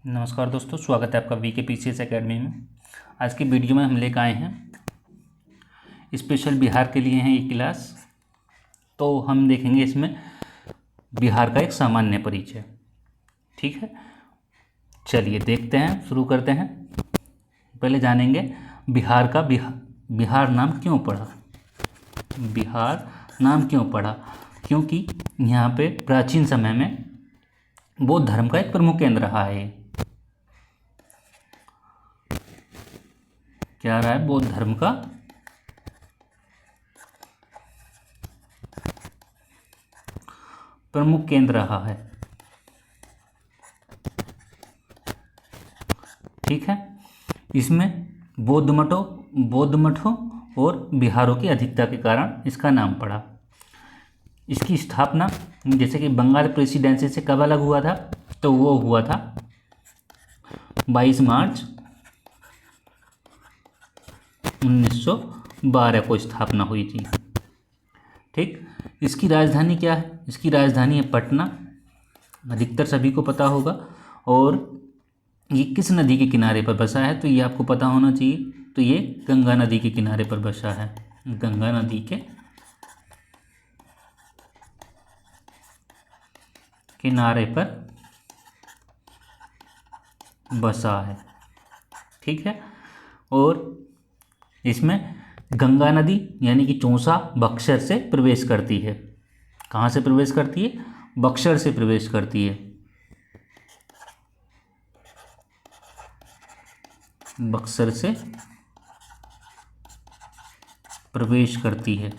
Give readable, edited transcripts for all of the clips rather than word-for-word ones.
नमस्कार दोस्तों, स्वागत है आपका VKPCS एकेडमी में। आज की वीडियो में हम लेकर आए हैं स्पेशल बिहार के लिए हैं ये क्लास। तो हम देखेंगे इसमें बिहार का एक सामान्य परिचय। ठीक है, चलिए देखते हैं, शुरू करते हैं। पहले जानेंगे बिहार का बिहार नाम क्यों पड़ा। बिहार नाम क्यों पड़ा? क्योंकि यहाँ पे प्राचीन समय में बौद्ध धर्म का एक प्रमुख केंद्र रहा है। क्या रहा है? बौद्ध धर्म का प्रमुख केंद्र रहा है। ठीक है, इसमें बौद्ध मठों और विहारों की अधिकता के कारण इसका नाम पड़ा। इसकी स्थापना जैसे कि बंगाल प्रेसिडेंसी से कब अलग हुआ था, तो वो हुआ था 22 मार्च 1912 को स्थापना हुई थी। ठीक, इसकी राजधानी क्या है? इसकी राजधानी है पटना, अधिकतर सभी को पता होगा। और ये किस नदी के किनारे पर बसा है, तो ये आपको पता होना चाहिए। तो ये गंगा नदी के किनारे पर बसा है। गंगा नदी के किनारे पर बसा है। ठीक है, और इसमें गंगा नदी यानी कि चौसा बक्सर से प्रवेश करती है। कहाँ से प्रवेश करती है? बक्सर से प्रवेश करती है। बक्सर से प्रवेश करती है।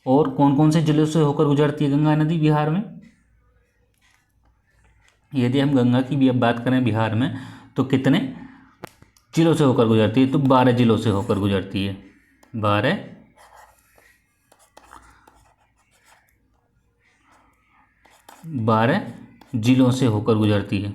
और कौन कौन से जिलों से होकर गुजरती है गंगा नदी बिहार में? यदि हम गंगा की भी अब बात करें बिहार में, तो कितने जिलों से होकर गुजरती है? तो 12 जिलों से होकर गुजरती है। 12 जिलों से होकर गुजरती है।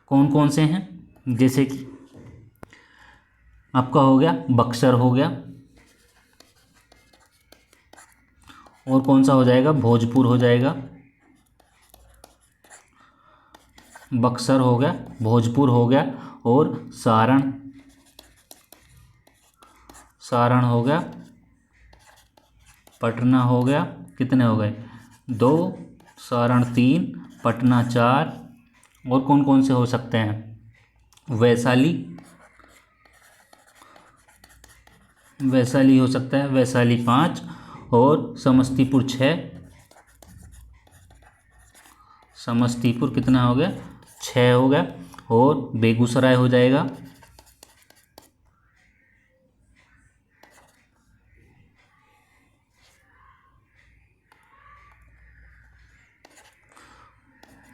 कौन कौन से हैं? जैसे कि आपका हो गया बक्सर हो गया, और कौन सा हो जाएगा? भोजपुर हो जाएगा। बक्सर हो गया, भोजपुर हो गया, और सारण हो गया, पटना हो गया। कितने हो गए? 2, सारण 3, पटना 4। और कौन कौन से हो सकते हैं? वैशाली हो सकता है, वैशाली 5, और समस्तीपुर 6। समस्तीपुर कितना हो गया? 6 हो गया। और बेगूसराय हो जाएगा।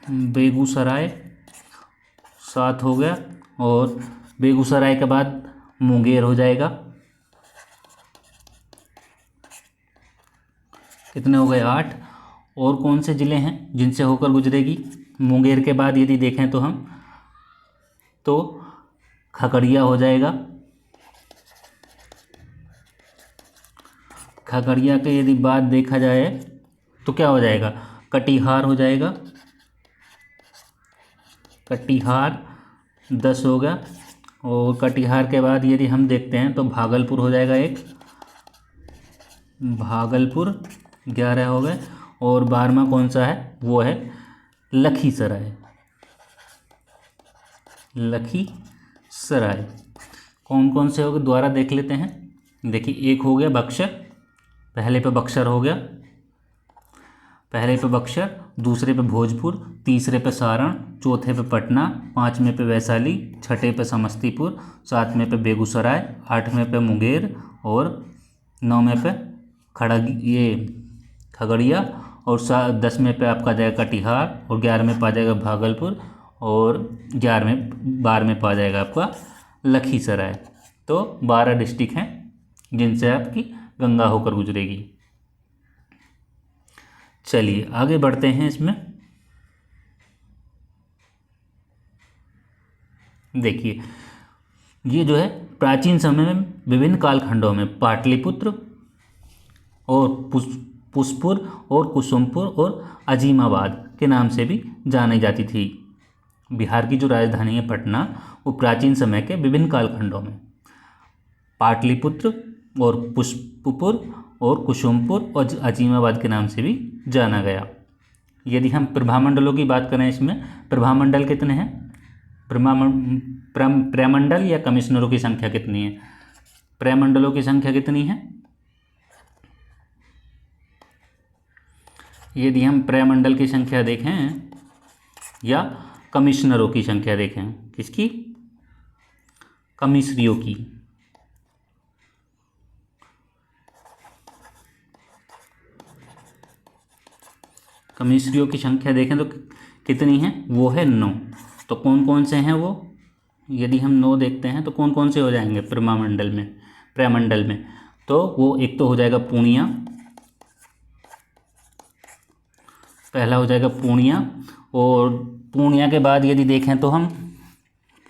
बेगूसराय 7 हो गया। और बेगूसराय के बाद मुंगेर हो जाएगा। कितने हो गए? 8। और कौन से ज़िले हैं जिनसे होकर गुजरेगी? मुंगेर के बाद यदि देखें तो हम तो खगड़िया हो जाएगा। खगड़िया के यदि बात देखा जाए तो क्या हो जाएगा? कटिहार हो जाएगा। कटिहार 10 हो गया। और कटिहार के बाद यदि हम देखते हैं तो भागलपुर हो जाएगा एक। भागलपुर 11 हो गए। और 12वां कौन सा है? वो है लखीसराय। लखीसराय कौन कौन से हो गए? दोबारा देख लेते हैं। देखिए, एक हो गया बक्सर, पहले पे बक्सर हो गया। पहले पे बक्सर, दूसरे पे भोजपुर, तीसरे पे सारण, चौथे पे पटना, 5वें पे वैशाली, 6ठे पे समस्तीपुर, 7वें पे बेगूसराय, 8वें पे मुंगेर, और 9वें पे खगड़िया, और 10वें पे आपका जाएगा कटिहार, और 11वें पे आ जाएगा भागलपुर, और 12वें पे आ जाएगा आपका लखीसराय। तो 12 डिस्ट्रिक्ट हैं जिनसे आपकी गंगा होकर गुजरेगी। चलिए आगे बढ़ते हैं। इसमें देखिए, ये जो है प्राचीन समय में विभिन्न कालखंडों में पाटलिपुत्र और पुष्पुर और कुसुमपुर और अजीमाबाद के नाम से भी जानी जाती थी। बिहार की जो राजधानी है पटना, वो प्राचीन समय के विभिन्न कालखंडों में पाटलिपुत्र और पुष्पुर और कुसुमपुर और अजीमाबाद के नाम से भी जाना गया। यदि हम प्रभामंडलों की बात करें, इसमें प्रभामंडल कितने हैं, प्रमंडल या कमिश्नरों की संख्या कितनी है? प्रमंडलों की संख्या कितनी है? यदि हम प्रमंडल की संख्या देखें या कमिश्नरों की संख्या देखें, किसकी? कमिश्रियों की। कमिश्रियों की संख्या देखें तो कितनी है? वो है 9। तो कौन कौन से हैं वो? यदि हम 9 देखते हैं तो कौन कौन से हो जाएंगे प्रमंडल में? तो वो एक तो हो जाएगा पूर्णिया, पहला हो जाएगा पूर्णिया। और पूर्णिया के बाद यदि देखें तो हम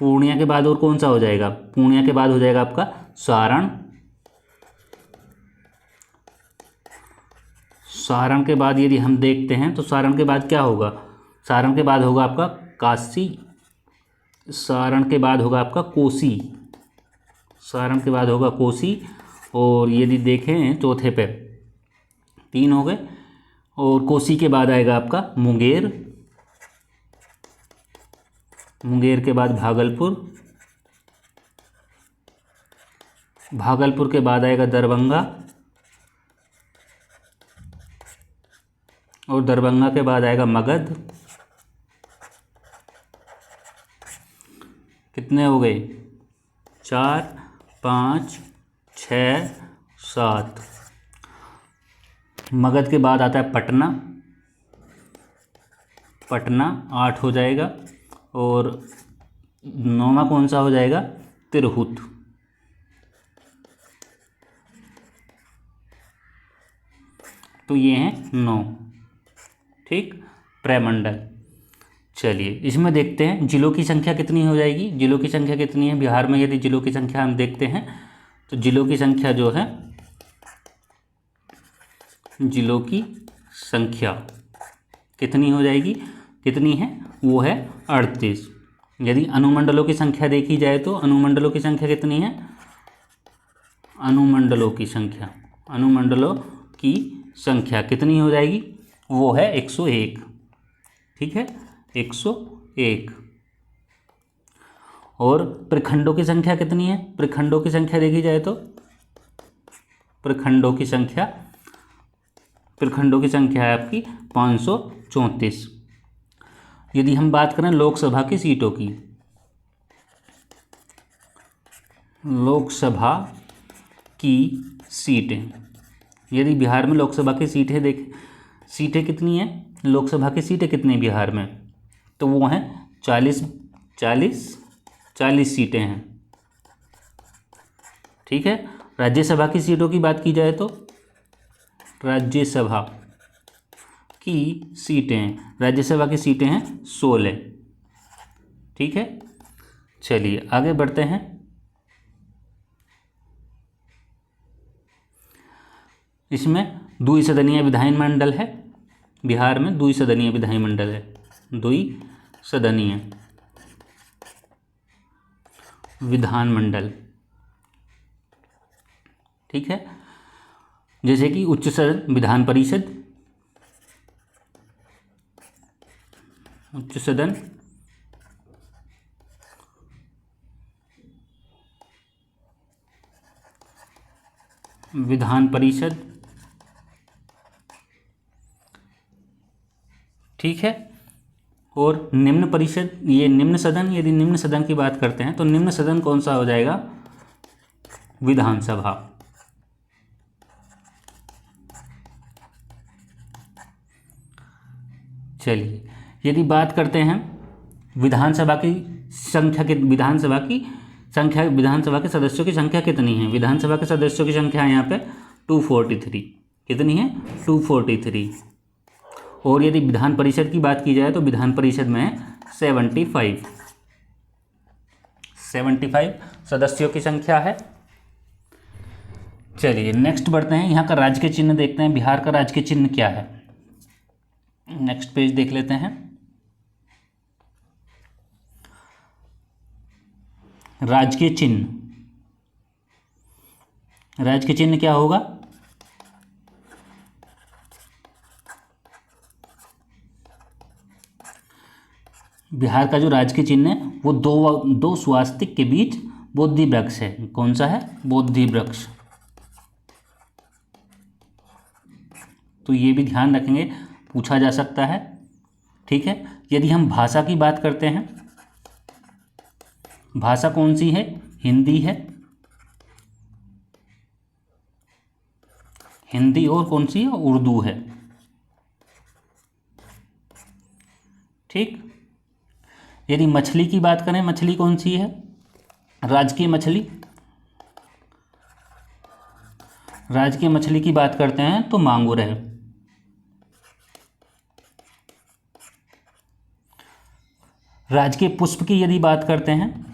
पूर्णिया के बाद और कौन सा हो जाएगा? पूर्णिया के बाद हो जाएगा आपका सारण। सारण के बाद यदि हम देखते हैं तो सारण के बाद क्या होगा? सारण के बाद होगा आपका काशी। सारण के बाद होगा आपका कोसी। सारण के बाद होगा कोसी। और यदि देखें चौथे पे 3 हो गए। और कोसी के बाद आएगा आपका मुंगेर। मुंगेर के बाद भागलपुर। भागलपुर के बाद आएगा दरभंगा। और दरभंगा के बाद आएगा मगध। कितने हो गए? 4, 5, 6, 7। मगध के बाद आता है पटना। पटना 8 हो जाएगा। और 9वां कौन सा हो जाएगा? तिरहुत। तो ये हैं 9, ठीक, प्रमंडल। चलिए इसमें देखते हैं जिलों की संख्या कितनी हो जाएगी। जिलों की संख्या कितनी है बिहार में? यदि जिलों की संख्या हम देखते हैं तो जिलों की संख्या जो है, जिलों की संख्या कितनी हो जाएगी? कितनी है? वो है 38। यदि अनुमंडलों की संख्या देखी जाए तो अनुमंडलों की संख्या कितनी है? अनुमंडलों की संख्या कितनी हो जाएगी? वो है 101। ठीक है, 101। और प्रखंडों की संख्या कितनी है? प्रखंडों की संख्या देखी जाए तो प्रखंडों की संख्या है आपकी 534। यदि हम बात करें लोकसभा की सीटों की, लोकसभा की सीटें, यदि बिहार में लोकसभा की सीटें कितनी हैं? लोकसभा की सीटें कितनी हैं बिहार में? तो वो हैं 40 सीटें हैं। ठीक है। राज्यसभा की सीटों की बात की जाए तो राज्यसभा की सीटें हैं 16। ठीक है, चलिए आगे बढ़ते हैं। इसमें द्विसदनीय विधानमंडल है। बिहार में द्विसदनीय विधानमंडल है, द्विसदनीय विधानमंडल। ठीक है, जैसे कि उच्च सदन, विधान परिषद, उच्च सदन, विधान परिषद। ठीक है, और निम्न परिषद, ये निम्न सदन। यदि निम्न सदन की बात करते हैं तो निम्न सदन कौन सा हो जाएगा? विधानसभा। चलिए यदि बात करते हैं विधानसभा की संख्या के, विधानसभा के सदस्यों की संख्या कितनी है? विधानसभा के सदस्यों की संख्या यहाँ पे 243। कितनी है? 243। और यदि विधान परिषद की बात की जाए तो विधान परिषद में 75 सदस्यों की संख्या है। चलिए नेक्स्ट बढ़ते हैं, यहाँ का राज्य के चिन्ह देखते हैं। बिहार का राज्य के चिन्ह क्या है, नेक्स्ट पेज देख लेते हैं। राज्य के चिन्ह, राज्य के चिन्ह क्या होगा? बिहार का जो राज्य के चिन्ह है वो दो स्वास्तिक के बीच बोधि वृक्ष है। कौन सा है? बोधि वृक्ष। तो ये भी ध्यान रखेंगे, पूछा जा सकता है। ठीक है, यदि हम भाषा की बात करते हैं, भाषा कौन सी है? हिंदी है। हिंदी और कौन सी है? उर्दू है। ठीक। यदि मछली की बात करें, मछली कौन सी है? राजकीय मछली। राजकीय मछली की बात करते हैं तो मांगुर है। राजकीय पुष्प की यदि बात करते हैं,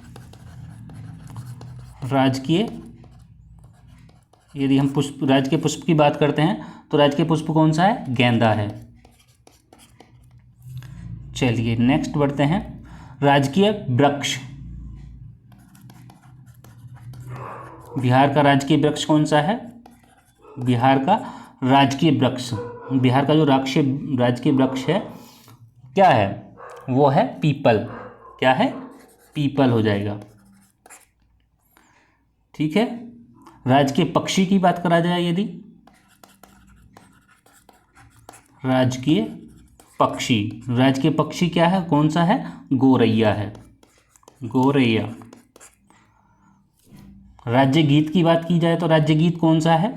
यदि हम राजकीय पुष्प की बात करते हैं तो राजकीय पुष्प कौन सा है? गेंदा है। चलिए नेक्स्ट बढ़ते हैं, राजकीय वृक्ष। बिहार का राजकीय वृक्ष कौन सा है? बिहार का राजकीय वृक्ष, बिहार का जो राजकीय वृक्ष है क्या है? वो है पीपल। क्या है? पीपल हो जाएगा। ठीक है। राजकीय पक्षी की बात करा जाए, यदि राजकीय पक्षी क्या है? कौन सा है? गोरैया है। गोरैया। राज्य गीत की बात की जाए तो राज्य गीत कौन सा है?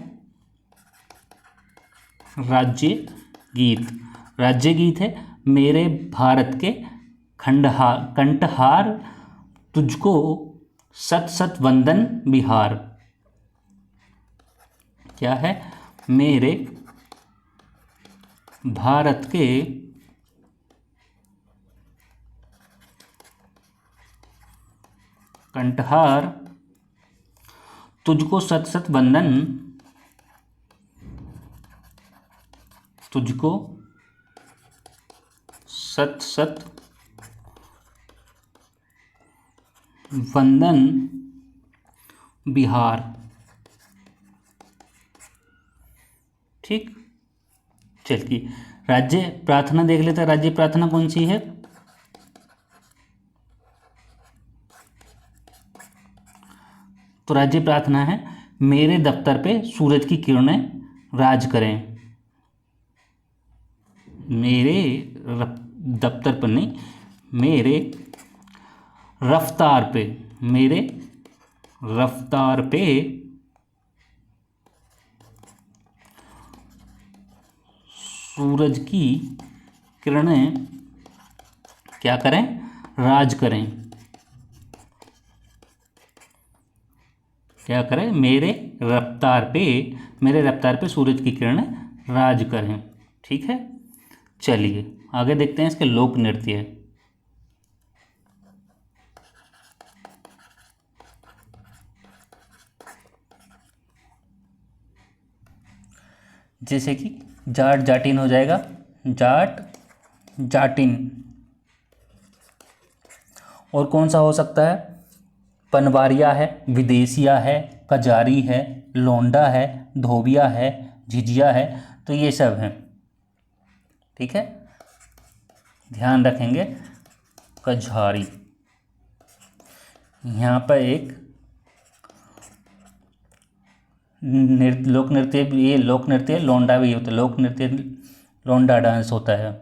राज्य गीत है मेरे भारत के कंठहार तुझको सत सत वंदन बिहार। क्या है? मेरे भारत के कंठहार तुझको सत सत वंदन, तुझको सत सत वंदन बिहार। ठीक। चलिए राज्य प्रार्थना देख लेते हैं। राज्य प्रार्थना कौन सी है? तो राज्य प्रार्थना है मेरे दफ्तर पे सूरज की किरणें राज करें। मेरे दफ्तर पर नहीं, मेरे रफ्तार पे, मेरे रफ्तार पे सूरज की किरणें क्या करें? राज करें। क्या करें? मेरे रफ्तार पे सूरज की किरणें राज करें। ठीक है। चलिए आगे देखते हैं इसके लोक नृत्य। जैसे कि जाट जाटिन हो जाएगा, जाट जाटिन। और कौन सा हो सकता है? पनवारिया है, विदेशिया है, कजारी है, लोंडा है, धोबिया है, झिझिया है। तो ये सब हैं। ठीक है, ध्यान रखेंगे। कजारी, यहाँ पर एक लोक नृत्य, ये लोक नृत्य लोंडा भी होता है, लोक नृत्य लोंडा डांस होता है।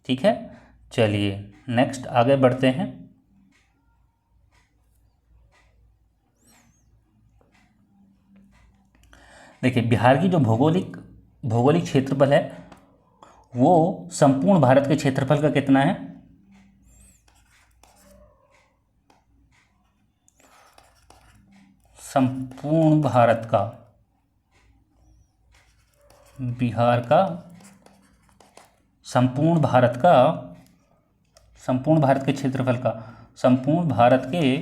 ठीक है। चलिए नेक्स्ट आगे बढ़ते हैं। देखिए बिहार की जो भौगोलिक क्षेत्रफल है वो संपूर्ण भारत के क्षेत्रफल का कितना है? संपूर्ण भारत का, बिहार का संपूर्ण भारत के क्षेत्रफल का, संपूर्ण भारत के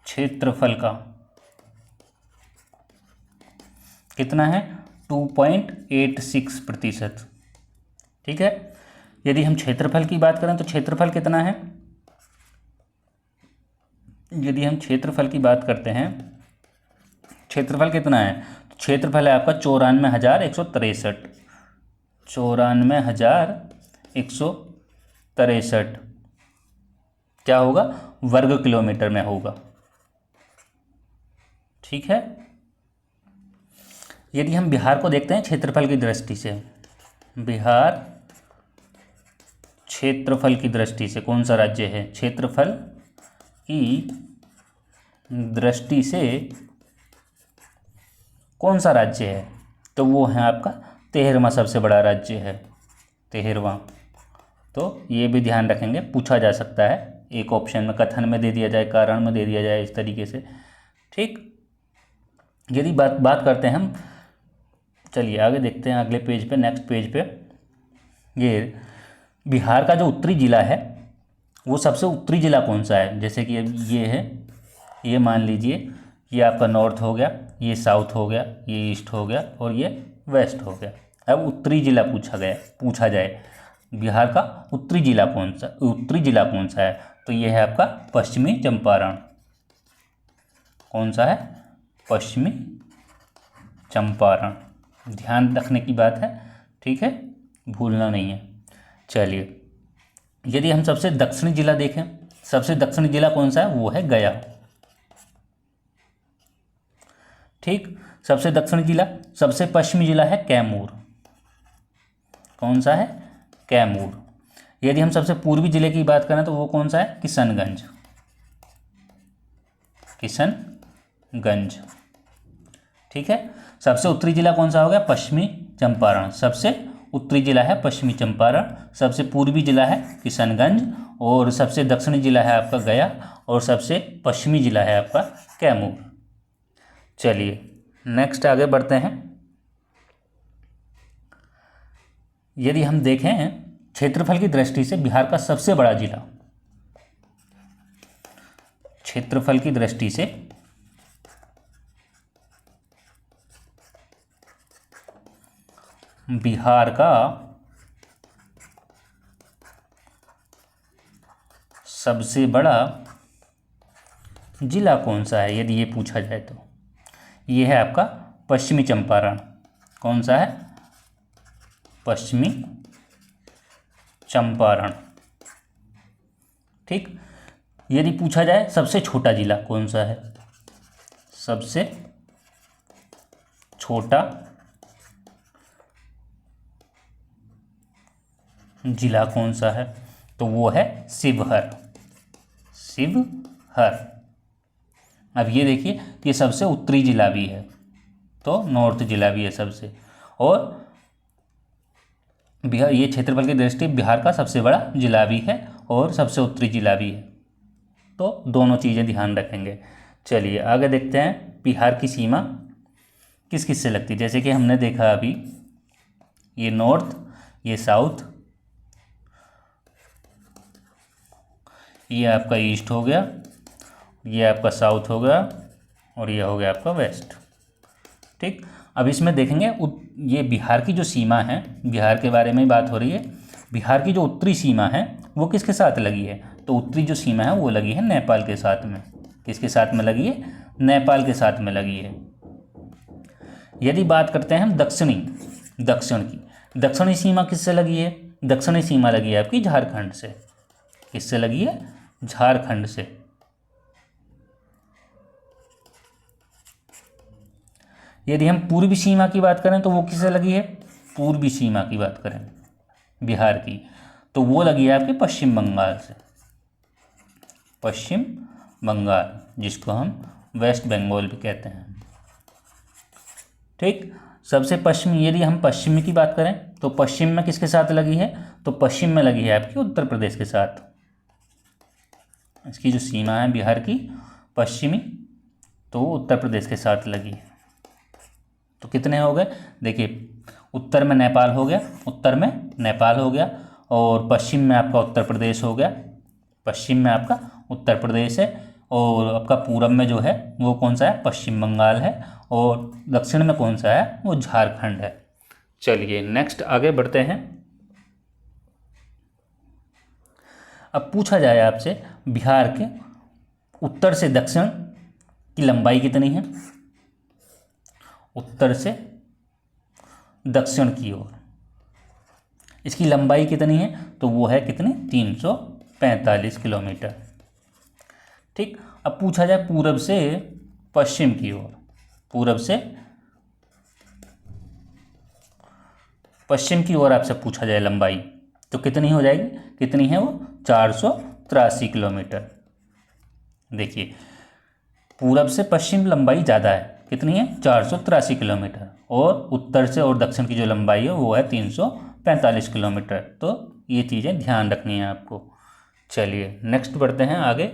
क्षेत्रफल का कितना है 2.86%। ठीक है। यदि हम क्षेत्रफल की बात करें तो क्षेत्रफल कितना है, यदि हम क्षेत्रफल की बात करते हैं, क्षेत्रफल कितना है, तो क्षेत्रफल है आपका 94,163, 94,163 क्या होगा, वर्ग किलोमीटर में होगा। ठीक है। यदि हम बिहार को देखते हैं क्षेत्रफल की दृष्टि से, बिहार क्षेत्रफल की दृष्टि से कौन सा राज्य है, क्षेत्रफल की दृष्टि से कौन सा राज्य है, तो वो है आपका 13वां सबसे बड़ा राज्य है, 13वां। तो ये भी ध्यान रखेंगे, पूछा जा सकता है, एक ऑप्शन में कथन में दे दिया जाए, कारण में दे दिया जाए, इस तरीके से। ठीक। यदि बात करते हैं हम, चलिए आगे देखते हैं, अगले पेज पे, नेक्स्ट पेज पे। ये बिहार का जो उत्तरी जिला है, वो सबसे उत्तरी जिला कौन सा है, जैसे कि अब ये है, ये मान लीजिए ये आपका नॉर्थ हो गया, ये साउथ हो गया, ये ईस्ट हो गया और ये वेस्ट हो गया। अब उत्तरी जिला पूछा जाए बिहार का उत्तरी जिला कौन सा है, तो ये है आपका पश्चिमी चंपारण। कौन सा है, पश्चिमी चंपारण। ध्यान रखने की बात है, ठीक है, भूलना नहीं है। चलिए, यदि हम सबसे दक्षिणी जिला देखें, सबसे दक्षिणी जिला कौन सा है, वो है गया। ठीक। सबसे दक्षिणी जिला, सबसे पश्चिमी जिला है कैमूर। कौन सा है, कैमूर। यदि हम सबसे पूर्वी जिले की बात करें तो वो कौन सा है, किशनगंज। किशनगंज। ठीक है। सबसे उत्तरी जिला कौन सा हो गया, पश्चिमी चंपारण। सबसे उत्तरी जिला है पश्चिमी चंपारण, सबसे पूर्वी जिला है किशनगंज, और सबसे दक्षिणी जिला है आपका गया, और सबसे पश्चिमी जिला है आपका कैमूर। चलिए नेक्स्ट आगे बढ़ते हैं। यदि हम देखें क्षेत्रफल की दृष्टि से बिहार का सबसे बड़ा जिला, क्षेत्रफल की दृष्टि से बिहार का सबसे बड़ा जिला कौन सा है, यदि ये पूछा जाए तो ये है आपका पश्चिमी चंपारण। कौन सा है, पश्चिमी चंपारण। ठीक। यदि पूछा जाए सबसे छोटा जिला कौन सा है, सबसे छोटा जिला कौन सा है, तो वो है शिवहर। शिवहर। अब ये देखिए, ये सबसे उत्तरी जिला भी है, तो नॉर्थ जिला भी है सबसे, और बिहार, ये क्षेत्रफल की दृष्टि बिहार का सबसे बड़ा जिला भी है और सबसे उत्तरी जिला भी है, तो दोनों चीज़ें ध्यान रखेंगे। चलिए आगे देखते हैं, बिहार की सीमा किस किस से लगती है, जैसे कि हमने देखा अभी, ये नॉर्थ, ये साउथ, ये आपका ईस्ट हो गया, ये आपका साउथ हो गया, और ये हो गया आपका वेस्ट। ठीक। अब इसमें देखेंगे ये बिहार की जो सीमा है, बिहार के बारे में बात हो रही है, बिहार की जो उत्तरी सीमा है वो किसके साथ लगी है, तो उत्तरी जो सीमा है वो लगी है नेपाल के साथ में। किसके साथ में लगी है, नेपाल के साथ में लगी है। यदि बात करते हैं हम दक्षिण की, दक्षिणी सीमा किससे लगी है, दक्षिणी सीमा लगी है आपकी झारखंड से। किससे लगी है, झारखंड से। यदि हम पूर्वी सीमा की बात करें तो वो किससे लगी है, पूर्वी सीमा की बात करें बिहार की, तो वो लगी है आपके पश्चिम बंगाल से। पश्चिम बंगाल, जिसको हम वेस्ट बंगाल भी कहते हैं। ठीक। सबसे पश्चिमी, यदि हम पश्चिमी की बात करें तो पश्चिम में किसके साथ लगी है, तो पश्चिम में लगी है आपकी उत्तर प्रदेश के साथ। इसकी जो सीमा है बिहार की पश्चिमी, तो उत्तर प्रदेश के साथ लगी है। तो कितने हो गए, देखिए उत्तर में नेपाल हो गया, उत्तर में नेपाल हो गया, और पश्चिम में आपका उत्तर प्रदेश हो गया, पश्चिम में आपका उत्तर प्रदेश है, और आपका पूरब में जो है वो कौन सा है, पश्चिम बंगाल है, और दक्षिण में कौन सा है, वो झारखंड है। चलिए नेक्स्ट आगे बढ़ते हैं। अब पूछा जाए आपसे बिहार के उत्तर से दक्षिण की लंबाई कितनी है, उत्तर से दक्षिण की ओर इसकी लंबाई कितनी है, तो वो है कितनी, 345 किलोमीटर। ठीक, अब पूछा जाए पूरब से पश्चिम की ओर, पूरब से पश्चिम की ओर आपसे पूछा जाए लंबाई, तो कितनी हो जाएगी, कितनी है वो, 483 किलोमीटर। देखिए पूरब से पश्चिम लंबाई ज़्यादा है, कितनी है, 483 किलोमीटर, और उत्तर से और दक्षिण की जो लंबाई है वो है 345 किलोमीटर। तो ये चीज़ें ध्यान रखनी है आपको। चलिए नेक्स्ट बढ़ते हैं आगे,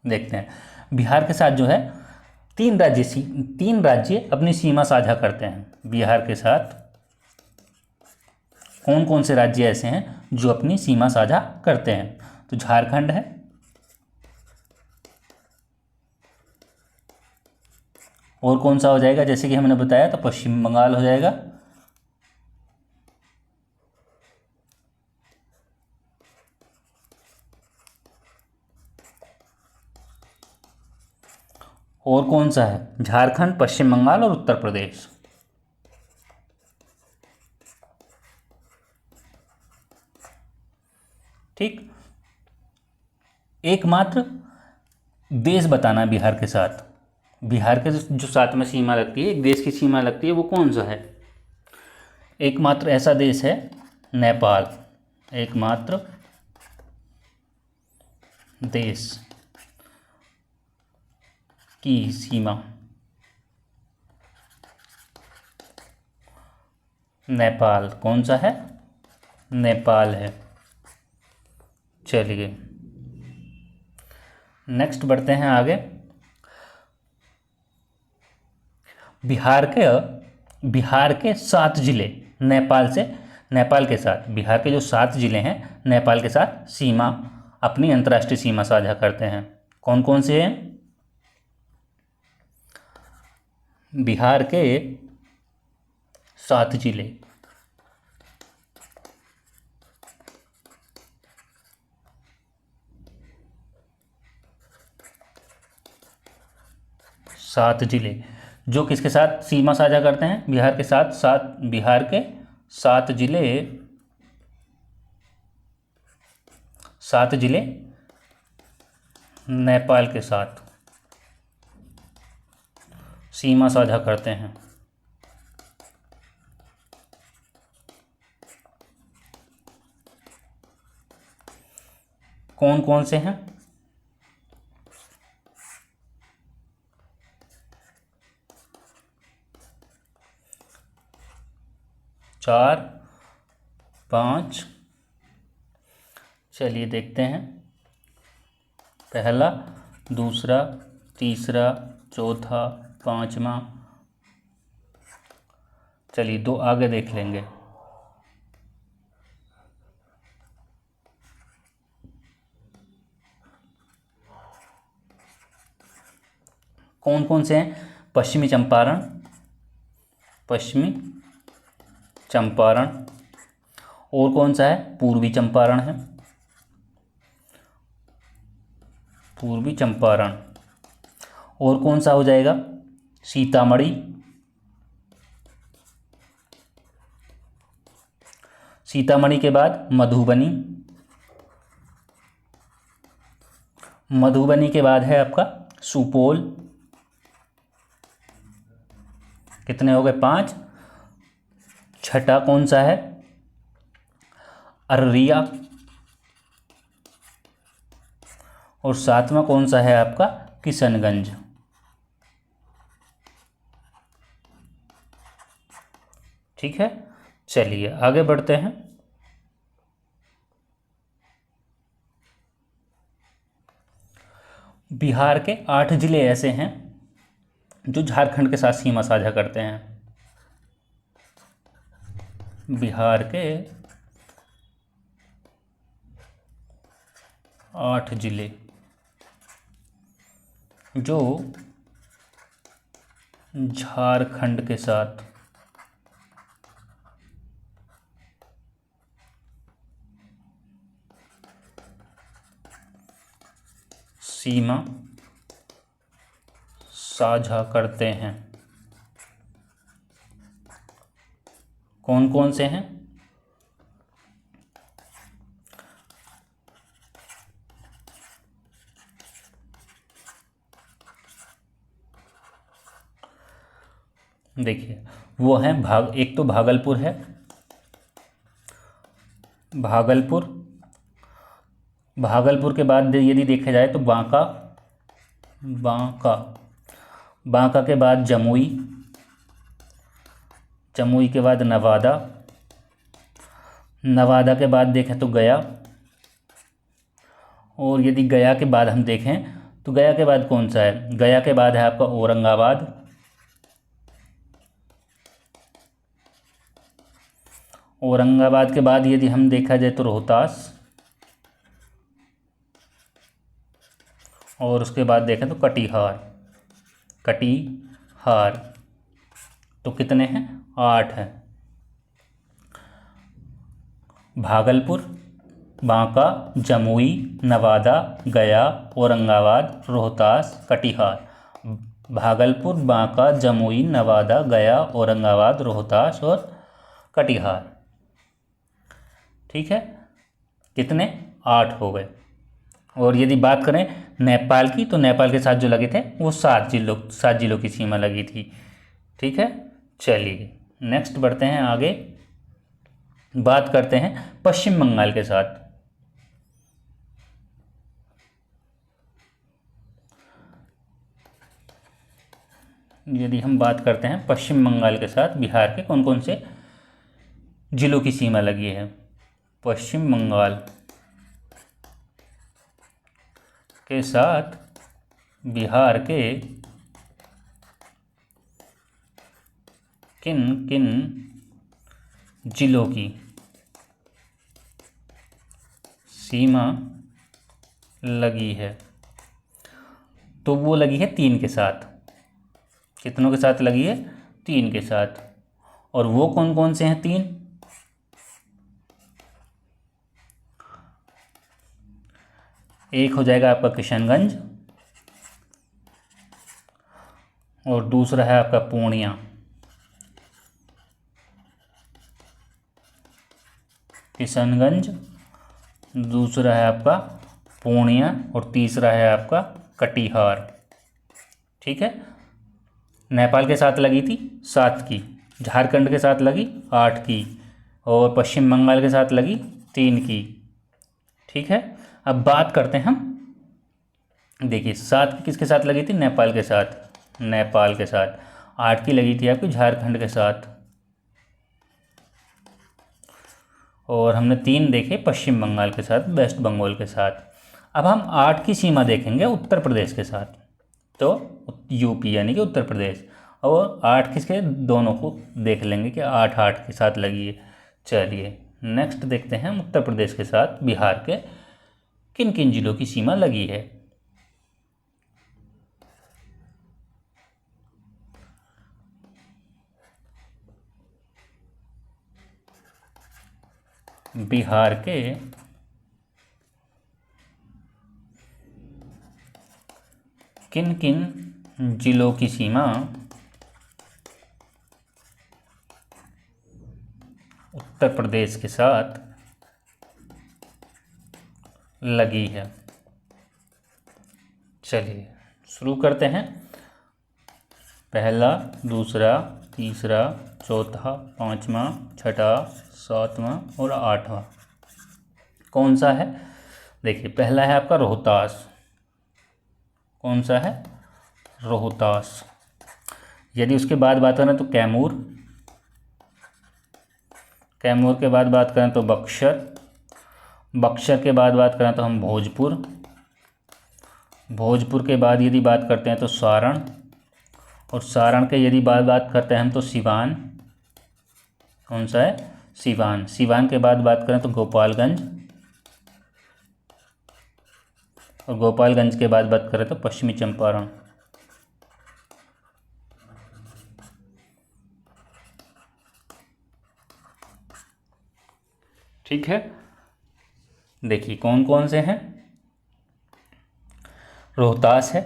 देखते हैं बिहार के साथ जो है तीन राज्य अपनी सीमा साझा करते हैं। बिहार के साथ कौन कौन से राज्य ऐसे हैं जो अपनी सीमा साझा करते हैं, तो झारखंड है, और कौन सा हो जाएगा, जैसे कि हमने बताया, तो पश्चिम बंगाल हो जाएगा, और कौन सा है, झारखंड, पश्चिम बंगाल और उत्तर प्रदेश। ठीक, एकमात्र देश बताना है बिहार के साथ, बिहार के जो साथ में सीमा लगती है, एक देश की सीमा लगती है, वो कौन सा है, एकमात्र ऐसा देश है नेपाल, एकमात्र देश की सीमा नेपाल, कौन सा है, नेपाल है। चलिए नेक्स्ट बढ़ते हैं आगे। बिहार के 7 जिले नेपाल के साथ, बिहार के जो 7 जिले हैं नेपाल के साथ सीमा, अपनी अंतर्राष्ट्रीय सीमा साझा करते हैं। कौन कौन से हैं, बिहार के 7 जिले, जो किसके साथ सीमा साझा करते हैं, बिहार के साथ, बिहार के 7 जिले, 7 जिले नेपाल के साथ सीमा साझा करते हैं। कौन कौन से हैं, 4, 5, चलिए देखते हैं, पहला, दूसरा, तीसरा, चौथा, 5वां, चलिए 2 आगे देख लेंगे। कौन कौन से हैं, पश्चिमी चंपारण, और कौन सा है, पूर्वी चंपारण है, पूर्वी चंपारण, और कौन सा हो जाएगा, सीतामढ़ी, सीतामढ़ी के बाद मधुबनी के बाद है आपका सुपौल, कितने हो गए, 5, छठा कौन सा है, अररिया, और 7वां कौन सा है आपका, किशनगंज। ठीक है, चलिए आगे बढ़ते हैं। बिहार के 8 जिले ऐसे हैं जो झारखंड के साथ सीमा साझा करते हैं। बिहार के 8 जिले जो झारखंड के साथ सीमा साझा करते हैं। कौन कौन से हैं? देखिए वो हैं एक तो भागलपुर है, भागलपुर के बाद यदि देखा जाए तो बांका के बाद जमुई के बाद नवादा के बाद देखें तो गया, और यदि गया के बाद हम देखें तो गया के बाद कौन सा है? गया के बाद है आपका औरंगाबाद के बाद यदि हम देखा जाए तो रोहतास, और उसके बाद देखें तो कटिहार। तो कितने हैं? 8 हैं। भागलपुर, बांका, जमुई, नवादा, गया, औरंगाबाद, रोहतास, कटिहार। भागलपुर, बांका, जमुई, नवादा, गया, औरंगाबाद, रोहतास और कटिहार। ठीक है, कितने? 8 हो गए। और यदि बात करें नेपाल की, तो नेपाल के साथ जो लगे थे वो 7 जिलों की सीमा लगी थी। ठीक है, चलिए नेक्स्ट बढ़ते हैं आगे, बात करते हैं पश्चिम बंगाल के साथ। यदि हम बात करते हैं पश्चिम बंगाल के साथ बिहार के कौन कौन से जिलों की सीमा लगी है। पश्चिम बंगाल के साथ बिहार के किन किन जिलों की सीमा लगी है? तो वो लगी है 3 के साथ। कितनों के साथ लगी है? 3 के साथ। और वो कौन कौन से हैं 3? एक हो जाएगा आपका किशनगंज, और दूसरा है आपका पूर्णिया। किशनगंज, दूसरा है आपका पूर्णिया, और तीसरा है आपका कटिहार। ठीक है, नेपाल के साथ लगी थी 7 की, झारखंड के साथ लगी 8 की, और पश्चिम बंगाल के साथ लगी 3 की। ठीक है, अब बात करते हैं हम, देखिए 7 की किसके साथ लगी थी? नेपाल के साथ। 8 की लगी थी आपकी झारखंड के साथ, और हमने 3 देखे पश्चिम बंगाल के साथ, वेस्ट बंगाल के साथ। अब हम 8 की सीमा देखेंगे उत्तर प्रदेश के साथ, तो यूपी यानी कि उत्तर प्रदेश, और 8 किसके? दोनों को देख लेंगे कि 8 के साथ लगी है। चलिए नेक्स्ट देखते हैं हम उत्तर प्रदेश के साथ बिहार के किन किन जिलों की सीमा लगी है। बिहार के किन किन जिलों की सीमा उत्तर प्रदेश के साथ लगी है? चलिए शुरू करते हैं। पहला, दूसरा, तीसरा, चौथा, 5वां, 6वां, 7वां और 8वां कौन सा है? देखिए पहला है आपका रोहतास। कौन सा है? रोहतास। यदि उसके बाद बात करें तो कैमूर, कैमूर के बाद बात करें तो बक्सर, बक्सर के बाद बात करें तो हम भोजपुर, भोजपुर के बाद यदि बात करते हैं तो सारण, और सारण के यदि बात करते हैं हम तो सिवान। कौन सा है? सिवान। सिवान के बाद बात करें तो गोपालगंज, और गोपालगंज के बाद बात करें तो पश्चिमी चंपारण। ठीक है, देखिए कौन कौन से हैं। रोहतास है,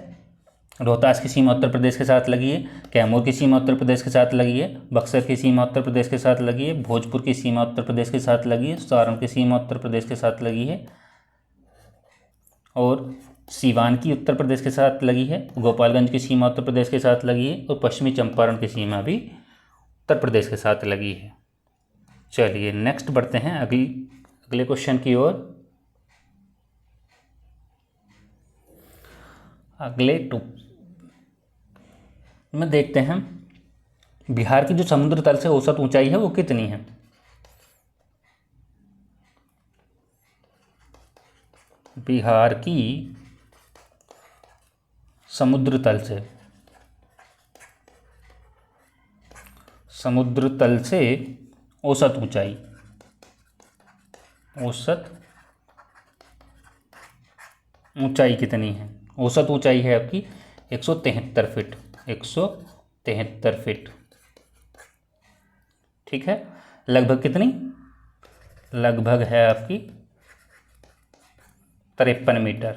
रोहतास की सीमा उत्तर प्रदेश के साथ लगी है। कैमूर की सीमा उत्तर प्रदेश के साथ लगी है। बक्सर की सीमा उत्तर प्रदेश के साथ लगी है। भोजपुर की सीमा उत्तर प्रदेश के साथ लगी है। सारण की सीमा उत्तर प्रदेश के साथ लगी है। और सीवान की उत्तर प्रदेश के साथ लगी है। गोपालगंज की सीमा उत्तर प्रदेश के साथ लगी है। और पश्चिमी चंपारण की सीमा भी उत्तर प्रदेश के साथ लगी है। चलिए नेक्स्ट बढ़ते हैं अगले क्वेश्चन की ओर। अगले में देखते हैं बिहार की जो समुद्र तल से औसत ऊंचाई है वो कितनी है। बिहार की समुद्र तल से औसत ऊंचाई, कितनी है। औसत ऊंचाई है आपकी 173 फीट, 173 फीट। ठीक है, लगभग कितनी, लगभग है आपकी 53 मीटर।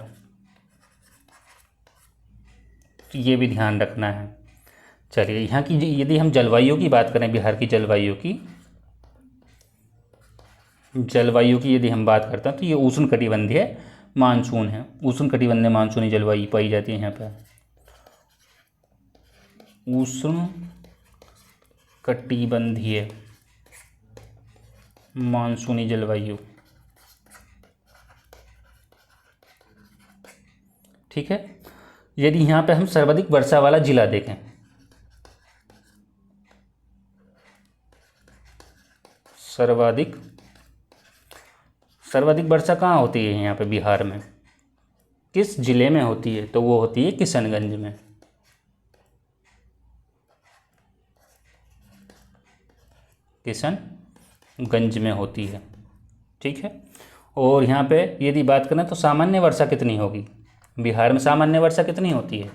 तो ये भी ध्यान रखना है। चलिए यहाँ की यदि हम जलवायु की बात करें, बिहार की जलवायु की यदि हम बात करते हैं तो ये उष्णकटिबंधीय मानसून है। उष्णकटिबंधीय मानसूनी जलवायु पाई जाती है यहाँ पर। उष्णकटिबंधीय मानसूनी जलवायु। ठीक है, यदि यहाँ पे हम सर्वाधिक वर्षा वाला जिला देखें, सर्वाधिक वर्षा कहाँ होती है यहाँ पे बिहार में, किस जिले में होती है, तो वो होती है किशनगंज में। किशनगंज में होती है। ठीक है, और यहाँ पे यदि बात करें तो सामान्य वर्षा कितनी होगी बिहार में, सामान्य वर्षा कितनी होती है।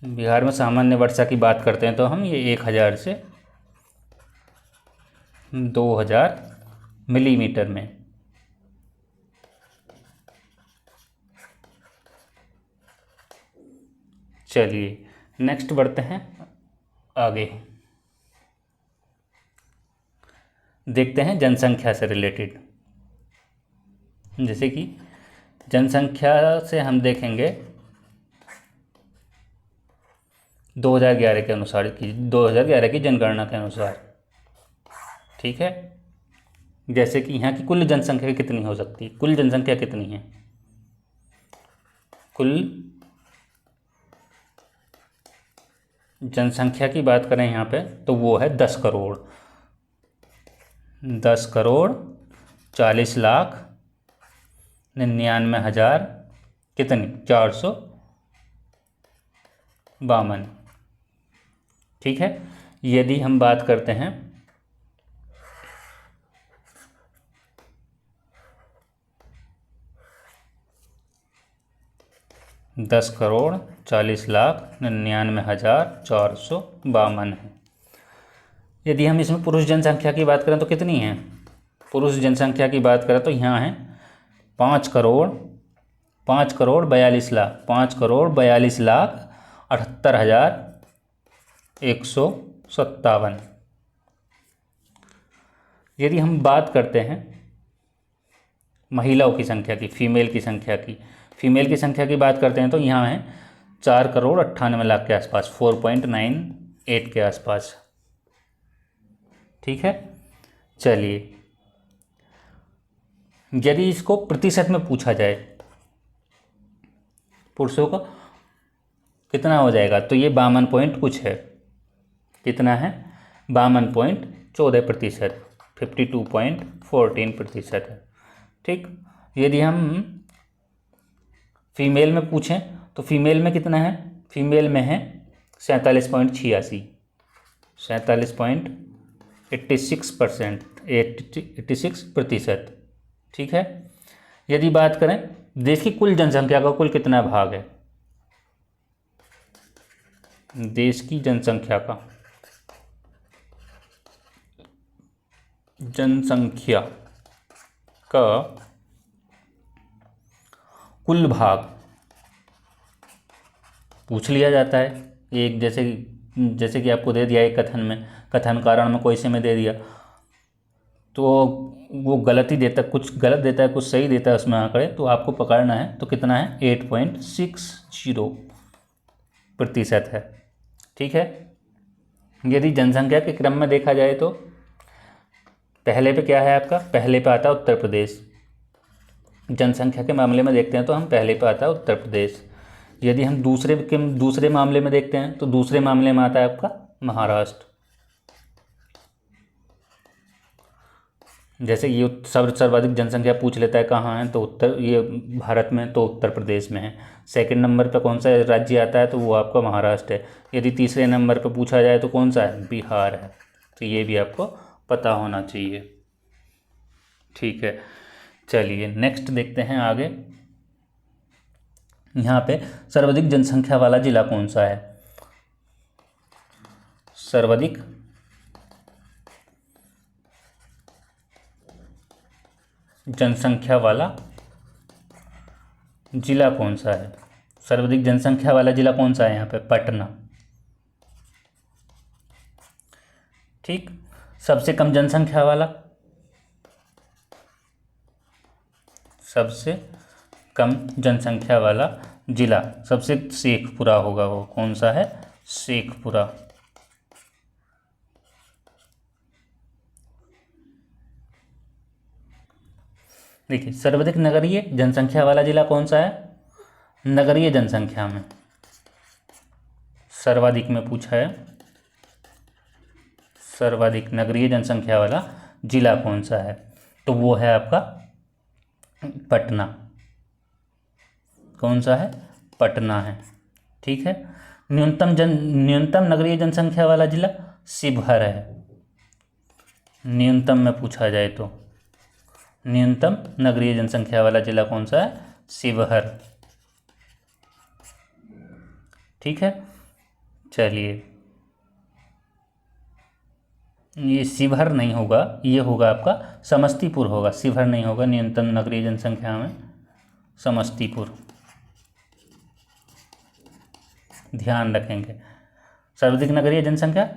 बिहार में सामान्य वर्षा की बात करते हैं तो हम ये 1000 से 2000 मिलीमीटर में। चलिए नेक्स्ट बढ़ते हैं आगे, देखते हैं जनसंख्या से रिलेटेड। जैसे कि जनसंख्या से हम देखेंगे 2011 के अनुसार 2011 की जनगणना के अनुसार। ठीक है, जैसे कि यहाँ की कुल जनसंख्या कितनी हो सकती है, कुल जनसंख्या कितनी है, कुल जनसंख्या की बात करें यहाँ पे तो वो है 10 करोड़ 40,99,000 कितनी 452। ठीक है, यदि हम बात करते हैं 10,40,99,452 है। यदि हम इसमें पुरुष जनसंख्या की बात करें तो कितनी है, पुरुष जनसंख्या की बात करें तो यहाँ है 5,42,78,157। यदि हम बात करते हैं महिलाओं की संख्या की, फीमेल की संख्या की बात करते हैं तो यहाँ है 4,98,00,000 के आसपास, 4.98 के आसपास। ठीक है, चलिए यदि इसको प्रतिशत में पूछा जाए पुरुषों का कितना हो जाएगा, तो ये 52 पॉइंट कुछ है। कितना है, 52.14%, 52.14% है। ठीक, यदि हम फीमेल में पूछें तो फीमेल में कितना है, फीमेल में है 47.86, 47.86%, 86%। ठीक है, यदि बात करें देश की कुल जनसंख्या का कुल कितना भाग है, देश की जनसंख्या का कुल भाग पूछ लिया जाता है। एक जैसे कि आपको दे दिया एक कथन कारण में कोई से में दे दिया, तो वो गलत ही देता, कुछ गलत देता है कुछ सही देता है उसमें आंकड़े, तो आपको पकड़ना है। तो कितना है 8.60% है। ठीक है। यदि जनसंख्या के क्रम में देखा जाए तो पहले पे क्या है आपका, पहले पे आता है उत्तर प्रदेश। जनसंख्या के मामले में देखते हैं तो हम पहले पे आता है उत्तर प्रदेश। यदि हम दूसरे मामले में देखते हैं तो दूसरे मामले में आता है आपका महाराष्ट्र। जैसे ये सर्वाधिक जनसंख्या पूछ लेता है कहाँ है, तो ये भारत में तो उत्तर प्रदेश में है। सेकंड नंबर पर कौन सा राज्य आता है, तो वो आपका महाराष्ट्र है। यदि तीसरे नंबर पर पूछा जाए तो कौन सा है, बिहार है। तो ये भी आपको पता होना चाहिए। ठीक है, चलिए नेक्स्ट देखते हैं आगे। यहाँ पे सर्वाधिक जनसंख्या वाला जिला कौन सा है, सर्वाधिक जनसंख्या वाला जिला कौन सा है, सर्वाधिक जनसंख्या वाला जिला कौन सा है यहाँ पे, पटना। ठीक। सबसे कम जनसंख्या वाला, सबसे कम जनसंख्या वाला जिला सबसे शेखपुरा होगा। वो कौन सा है, शेखपुरा। देखिए सर्वाधिक नगरीय जनसंख्या वाला जिला कौन सा है, नगरीय जनसंख्या में सर्वाधिक में पूछा है, सर्वाधिक नगरीय जनसंख्या वाला जिला कौन सा है, तो वो है आपका पटना। कौन सा है, पटना है। ठीक है। न्यूनतम नगरीय जनसंख्या वाला जिला शिवहर है। न्यूनतम में पूछा जाए तो न्यूनतम नगरीय जनसंख्या वाला जिला कौन सा है, शिवहर। ठीक है। चलिए ये शिवहर नहीं होगा, ये होगा आपका समस्तीपुर होगा, शिवहर नहीं होगा। न्यूनतम नगरीय जनसंख्या में समस्तीपुर, ध्यान रखेंगे। सर्वाधिक नगरीय जनसंख्या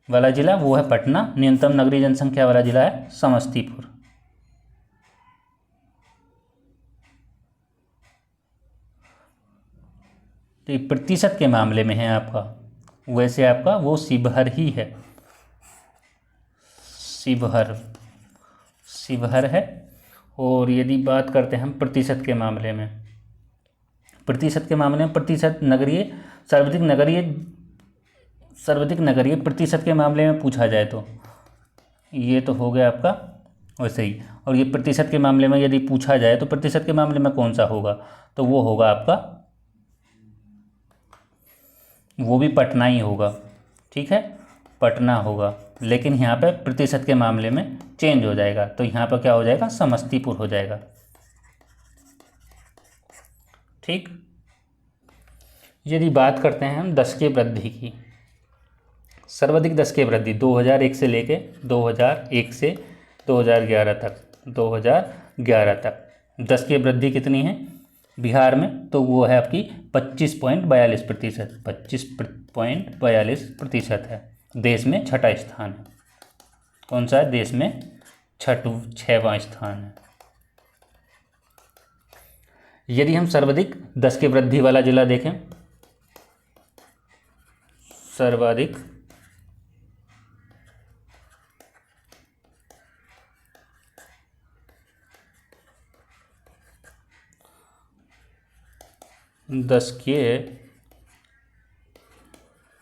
वाला जिला वो है पटना, न्यूनतम नगरीय जनसंख्या वाला जिला है समस्तीपुर। तो ये प्रतिशत के मामले में है आपका, वैसे आपका वो शिवहर ही है, शिवहर है। और यदि बात करते हैं हम प्रतिशत के मामले में, प्रतिशत नगरीय सर्वाधिक नगरीय प्रतिशत के मामले में पूछा जाए तो ये तो हो गया आपका वैसे ही। और ये प्रतिशत के मामले में यदि पूछा जाए तो प्रतिशत के मामले में कौन सा होगा, तो वो होगा आपका, वो भी पटना ही होगा। ठीक है, पटना होगा। लेकिन यहाँ पे प्रतिशत के मामले में चेंज हो जाएगा, तो यहाँ पर क्या हो जाएगा, समस्तीपुर हो जाएगा। ठीक। यदि बात करते हैं हम दशकीय वृद्धि की, सर्वाधिक दशकीय वृद्धि 2001 से लेके 2011 तक दशकीय वृद्धि कितनी है बिहार में, तो वो है आपकी 25.42%, 25.42% है। देश में छठा स्थान है। कौन सा है, देश में 6वां स्थान है। यदि हम सर्वाधिक दशकीय वृद्धि वाला जिला देखें, सर्वाधिक दशकीय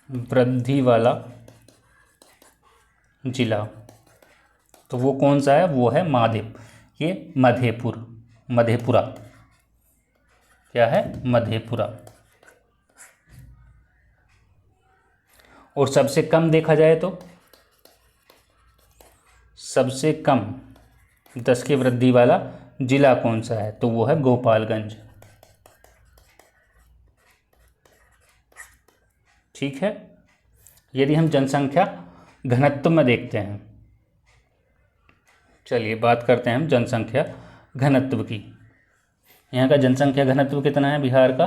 वृद्धि वाला जिला, तो वो कौन सा है, वो है ये मधेपुरा। क्या है, मधेपुरा। और सबसे कम देखा जाए तो सबसे कम दशकीय वृद्धि वाला जिला कौन सा है, तो वो है गोपालगंज। ठीक है। यदि हम जनसंख्या घनत्व में देखते हैं, चलिए बात करते हैं हम जनसंख्या घनत्व की। यहाँ का जनसंख्या घनत्व कितना है बिहार का,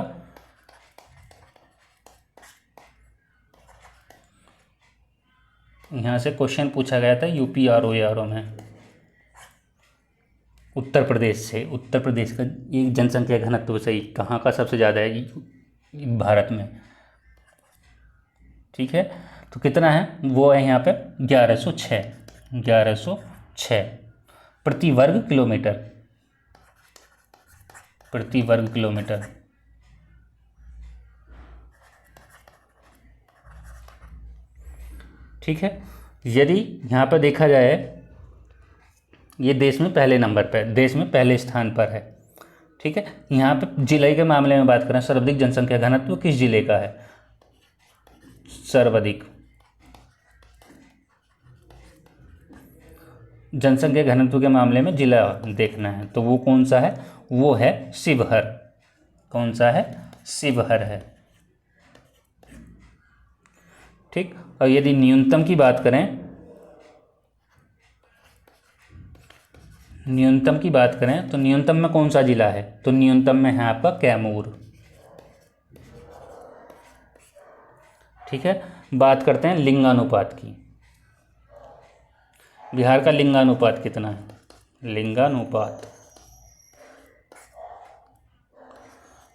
यहाँ से क्वेश्चन पूछा गया था यूपी आरओ में, उत्तर प्रदेश से। उत्तर प्रदेश का ये जनसंख्या घनत्व सही कहाँ का सबसे ज़्यादा है भारत में। ठीक है, तो कितना है, वो है यहाँ पे 1106 प्रति वर्ग किलोमीटर। प्रति वर्ग किलोमीटर। ठीक है। यदि यहाँ पर देखा जाए, ये देश में पहले नंबर पर, देश में पहले स्थान पर है। ठीक है। यहाँ पे जिले के मामले में बात करें, सर्वाधिक जनसंख्या घनत्व किस जिले का है, सर्वाधिक जनसंख्या घनत्व के मामले में जिला देखना है, तो वो कौन सा है, वो है शिवहर। कौन सा है, शिवहर है। ठीक। और यदि न्यूनतम की बात करें, न्यूनतम की बात करें तो न्यूनतम में कौन सा जिला है, तो न्यूनतम में है आपका कैमूर। ठीक है। बात करते हैं लिंगानुपात की। बिहार का लिंगानुपात कितना है,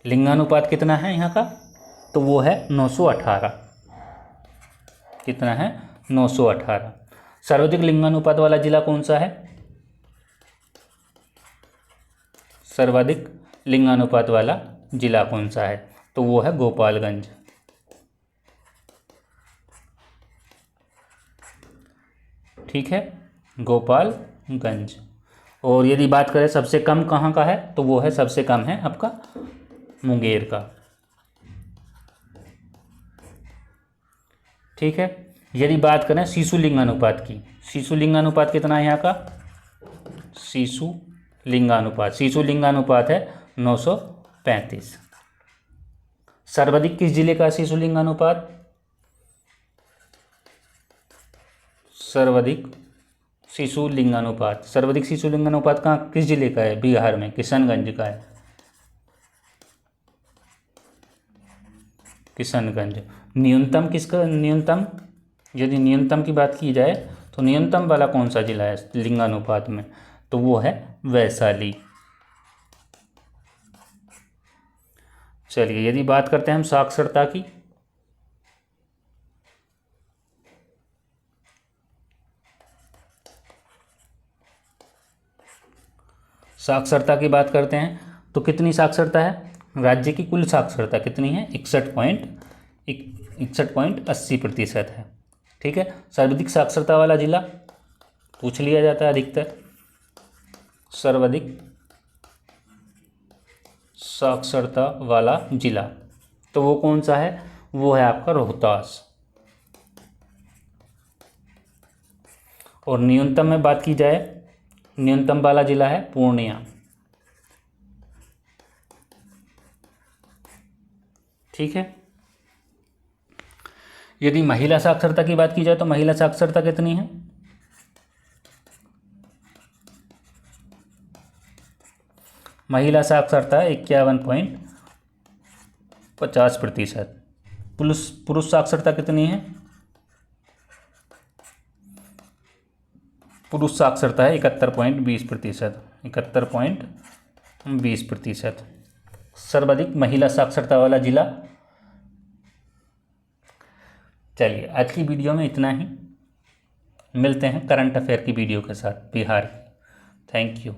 लिंगानुपात कितना है यहाँ का, तो वो है 918। कितना है, 918। सर्वाधिक लिंगानुपात वाला जिला कौन सा है, सर्वाधिक लिंगानुपात वाला जिला कौन सा है, तो वो है गोपालगंज। ठीक है, गोपालगंज। और यदि बात करें सबसे कम कहाँ का है, तो वो है सबसे कम है आपका मुंगेर का। ठीक है। यदि बात करें शिशु लिंगानुपात की, शिशु लिंगानुपात कितना है यहाँ का, शिशु लिंगानुपात है 935। सर्वाधिक किस जिले का शिशु लिंगानुपात, सर्वाधिक शिशु लिंगानुपात कहाँ, किस जिले का है, बिहार में किशनगंज का है, किशनगंज। न्यूनतम किसका, यदि न्यूनतम की बात की जाए तो न्यूनतम वाला कौन सा जिला है लिंगानुपात में, तो वो है वैशाली। चलिए यदि बात करते हैं हम साक्षरता की, साक्षरता की बात करते हैं तो कितनी साक्षरता है, राज्य की कुल साक्षरता कितनी है, 61.80% है। ठीक है। सर्वाधिक साक्षरता वाला जिला पूछ लिया जाता है अधिकतर, सर्वाधिक साक्षरता वाला जिला, तो वो कौन सा है, वो है आपका रोहतास। और न्यूनतम में बात की जाए, न्यूनतम वाला जिला है पूर्णिया। ठीक है। यदि महिला साक्षरता की बात की जाए तो महिला साक्षरता कितनी है, महिला साक्षरता 51.50%। पुरुष साक्षरता कितनी है, पुरुष साक्षरता है 71.20%। 71.20%। सर्वाधिक महिला साक्षरता वाला जिला। चलिए आज की वीडियो में इतना ही, मिलते हैं करंट अफेयर की वीडियो के साथ बिहार की। Thank you.